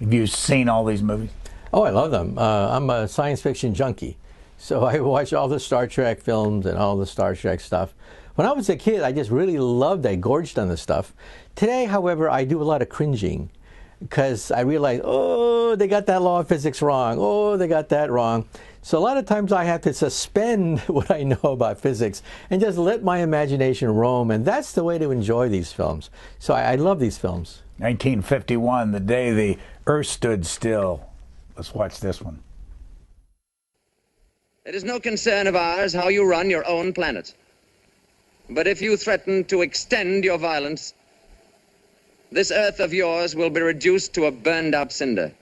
Have you seen all these movies? Oh, I love them. I'm a science fiction junkie. So I watch all the Star Trek films and all the Star Trek stuff. When I was a kid, I just really loved, I gorged on the stuff. Today, however, I do a lot of cringing because I realize, oh, they got that law of physics wrong. Oh, they got that wrong. So a lot of times I have to suspend what I know about physics and just let my imagination roam. And that's the way to enjoy these films. So I love these films. 1951, the day the Earth stood still. Let's watch this one. It is no concern of ours how you run your own planet. But if you threaten to extend your violence, this Earth of yours will be reduced to a burned-out cinder.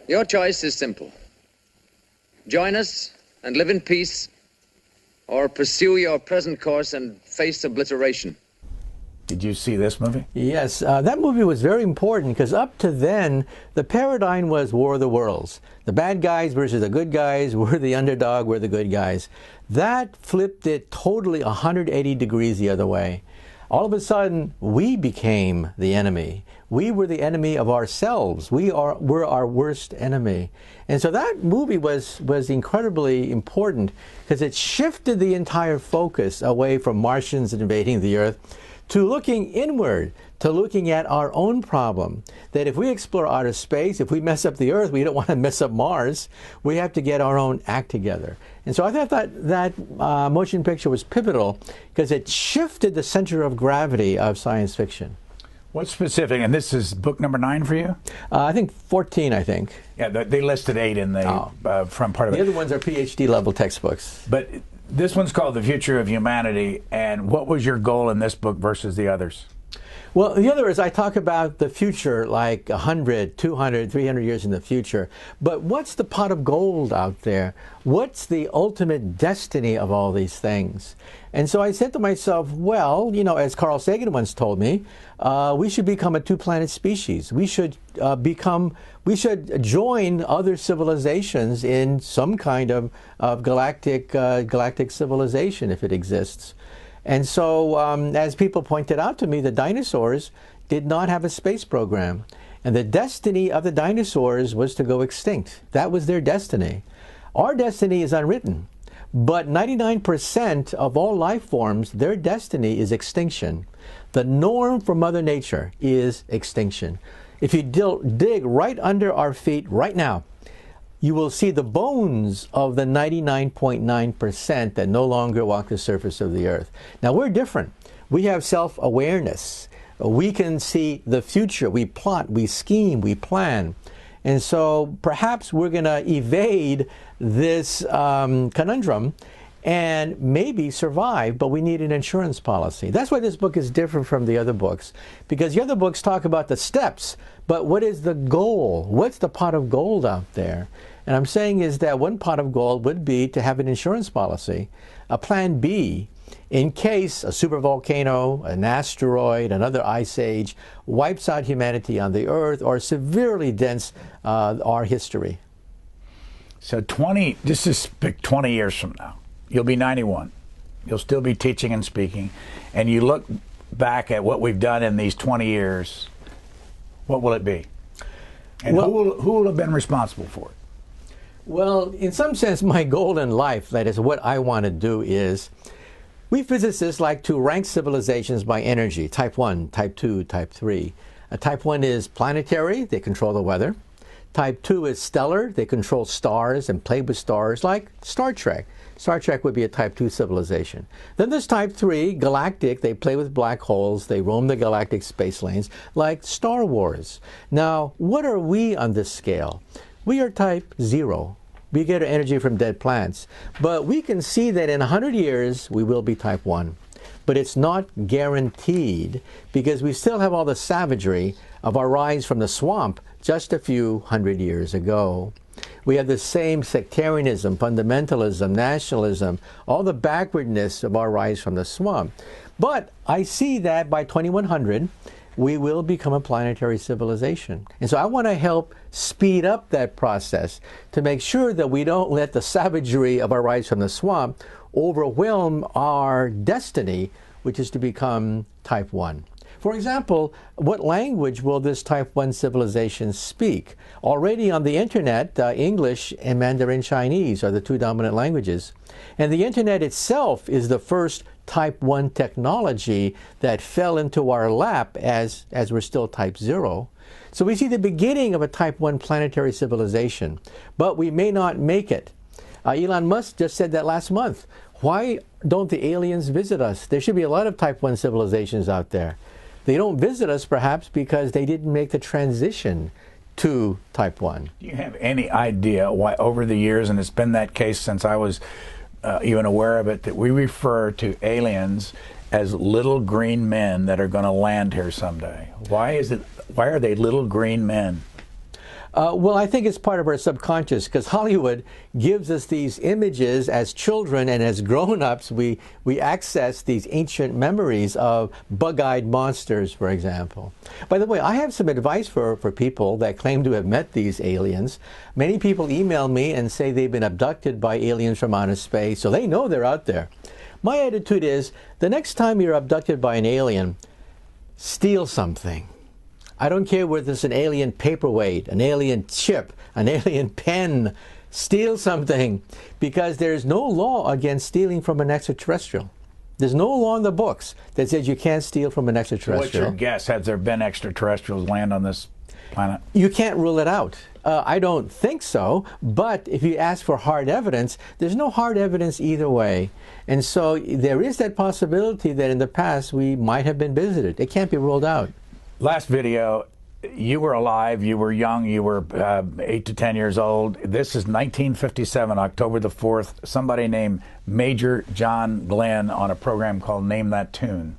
Your choice is simple. Join us and live in peace, or pursue your present course and face obliteration. Did you see this movie? Yes, that movie was very important because up to then, the paradigm was War of the Worlds. The bad guys versus the good guys, we're the underdog, we're the good guys. That flipped it totally 180 degrees the other way. All of a sudden, we became the enemy. We were the enemy of ourselves. We're our worst enemy. And so that movie was incredibly important because it shifted the entire focus away from Martians invading the Earth to looking inward, to looking at our own problem. That if we explore outer space, if we mess up the Earth, we don't want to mess up Mars. We have to get our own act together. And so I thought that motion picture was pivotal because it shifted the center of gravity of science fiction. What's specific? And this is book number 9 for you? I think 14, I think. Yeah, they listed 8 in the front part of it. The other ones are PhD level textbooks. But this one's called The Future of Humanity. And what was your goal in this book versus the others? Well, the other is I talk about the future like 100, 200, 300 years in the future. But what's the pot of gold out there? What's the ultimate destiny of all these things? And so I said to myself, well, you know, as Carl Sagan once told me, we should become a two-planet species. We should join other civilizations in some kind of galactic civilization if it exists. And so, as people pointed out to me, the dinosaurs did not have a space program. And the destiny of the dinosaurs was to go extinct. That was their destiny. Our destiny is unwritten. But 99% of all life forms, their destiny is extinction. The norm for Mother Nature is extinction. If you dig right under our feet right now, you will see the bones of the 99.9% that no longer walk the surface of the earth. Now, we're different. We have self-awareness. We can see the future. We plot, we scheme, we plan. And so perhaps we're going to evade this conundrum and maybe survive, but we need an insurance policy. That's why this book is different from the other books, because the other books talk about the steps, but what is the goal? What's the pot of gold out there? And I'm saying is that one pot of gold would be to have an insurance policy, a plan B, in case a supervolcano, an asteroid, another ice age wipes out humanity on the Earth or severely dents our history. So this is 20 years from now. You'll be 91. You'll still be teaching and speaking. And you look back at what we've done in these 20 years, what will it be? And who will have been responsible for it? Well, in some sense, my goal in life, that is what I want to do, is we physicists like to rank civilizations by energy, type 1, type 2, type 3. Type 1 is planetary, they control the weather. Type 2 is stellar, they control stars and play with stars, like Star Trek. Star Trek would be a type 2 civilization. Then there's type 3, galactic, they play with black holes, they roam the galactic space lanes, like Star Wars. Now, what are we on this scale? We are type 0. We get our energy from dead plants. But we can see that in 100 years, we will be type 1. But it's not guaranteed, because we still have all the savagery of our rise from the swamp just a few hundred years ago. We have the same sectarianism, fundamentalism, nationalism, all the backwardness of our rise from the swamp. But I see that by 2100, we will become a planetary civilization. And so I want to help speed up that process to make sure that we don't let the savagery of our rise from the swamp overwhelm our destiny, which is to become type 1. For example, what language will this type 1 civilization speak? Already on the internet, English and Mandarin Chinese are the two dominant languages. And the internet itself is the first type 1 technology that fell into our lap as we're still type 0. So we see the beginning of a type 1 planetary civilization, but we may not make it. Elon Musk just said that last month. Why don't the aliens visit us? There should be a lot of type 1 civilizations out there. They don't visit us perhaps because they didn't make the transition to type 1. Do you have any idea why over the years, and it's been that case since I was even aware of it, that we refer to aliens as little green men that are going to land here someday? Why are they little green men? Well, I think it's part of our subconscious, because Hollywood gives us these images as children, and as grown-ups we access these ancient memories of bug-eyed monsters, for example. By the way, I have some advice for people that claim to have met these aliens. Many people email me and say they've been abducted by aliens from outer space, so they know they're out there. My attitude is, the next time you're abducted by an alien, steal something. I don't care whether it's an alien paperweight, an alien chip, an alien pen. Steal something, because there's no law against stealing from an extraterrestrial. There's no law in the books that says you can't steal from an extraterrestrial. What's your guess? Has there been extraterrestrials land on this planet? You can't rule it out. I don't think so, but if you ask for hard evidence, there's no hard evidence either way. And so there is that possibility that in the past we might have been visited. It can't be ruled out. Last video, you were alive, you were young, you were 8 to 10 years old. This is 1957, October the 4th. Somebody named Major John Glenn on a program called Name That Tune.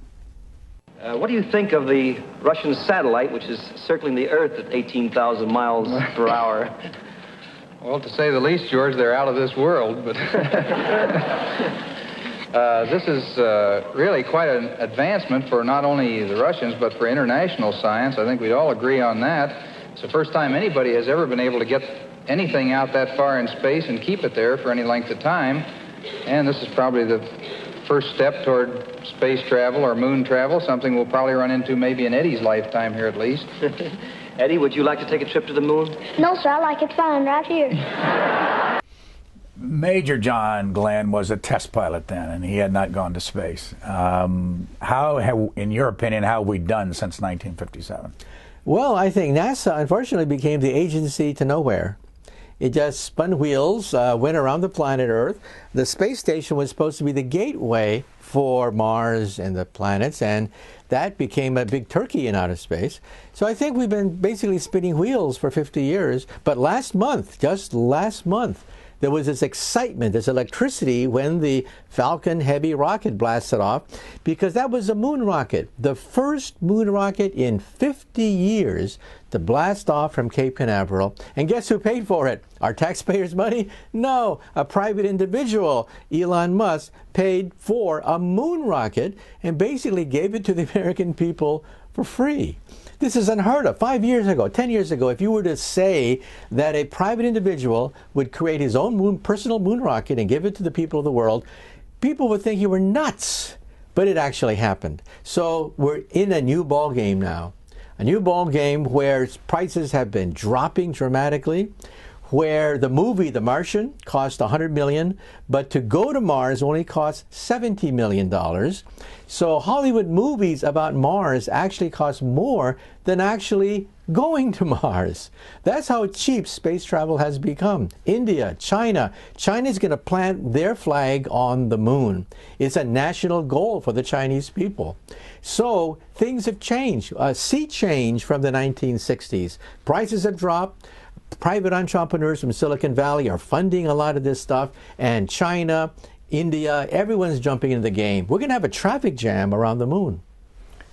What do you think of the Russian satellite, which is circling the Earth at 18,000 miles per hour? Well, to say the least, George, they're out of this world, but this is really quite an advancement for not only the Russians, but for international science. I think we'd all agree on that. It's the first time anybody has ever been able to get anything out that far in space and keep it there for any length of time. And this is probably the first step toward space travel or moon travel, something we'll probably run into maybe in Eddie's lifetime here at least. Eddie, would you like to take a trip to the moon? No, sir, I like it fine right here. Major John Glenn was a test pilot then, and he had not gone to space. In your opinion, how have we done since 1957? Well, I think NASA, unfortunately, became the agency to nowhere. It just spun wheels, went around the planet Earth. The space station was supposed to be the gateway for Mars and the planets, and that became a big turkey in outer space. So I think we've been basically spinning wheels for 50 years. But last month, just last month, there was this excitement, this electricity when the Falcon Heavy rocket blasted off, because that was a moon rocket, the first moon rocket in 50 years to blast off from Cape Canaveral. And guess who paid for it? Our taxpayers' money? No, a private individual, Elon Musk, paid for a moon rocket and basically gave it to the American people for free. This is unheard of. 5 years ago, 10 years ago, if you were to say that a private individual would create his own personal moon rocket and give it to the people of the world, people would think you were nuts. But it actually happened. So we're in a new ball game now. A new ball game where prices have been dropping dramatically, where the movie The Martian cost $100 million, but to go to Mars only costs $70 million. So Hollywood movies about Mars actually cost more than actually going to Mars. That's how cheap space travel has become. India, China. China's going to plant their flag on the moon. It's a national goal for the Chinese people. So things have changed. A sea change from the 1960s. Prices have dropped. Private entrepreneurs from Silicon Valley are funding a lot of this stuff, and China, India, everyone's jumping into the game. We're going to have a traffic jam around the moon.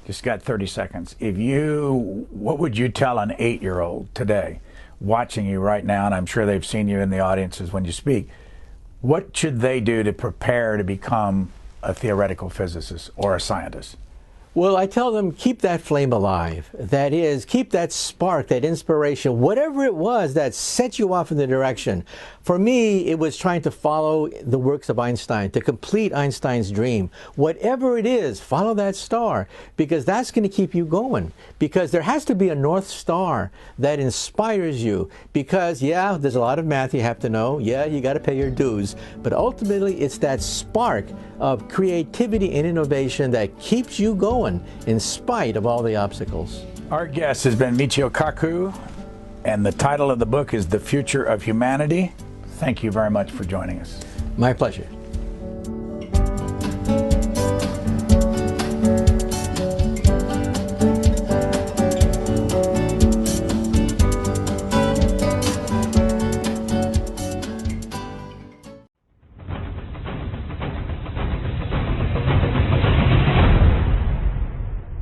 Just got 30 seconds. What would you tell an 8-year-old today watching you right now, and I'm sure they've seen you in the audiences when you speak, what should they do to prepare to become a theoretical physicist or a scientist? Well, I tell them, keep that flame alive. That is, keep that spark, that inspiration, whatever it was that set you off in the direction. For me, it was trying to follow the works of Einstein, to complete Einstein's dream. Whatever it is, follow that star, because that's going to keep you going. Because there has to be a North Star that inspires you. Because, yeah, there's a lot of math you have to know. Yeah, you got to pay your dues. But ultimately, it's that spark of creativity and innovation that keeps you going in spite of all the obstacles. Our guest has been Michio Kaku, and the title of the book is The Future of Humanity. Thank you very much for joining us. My pleasure.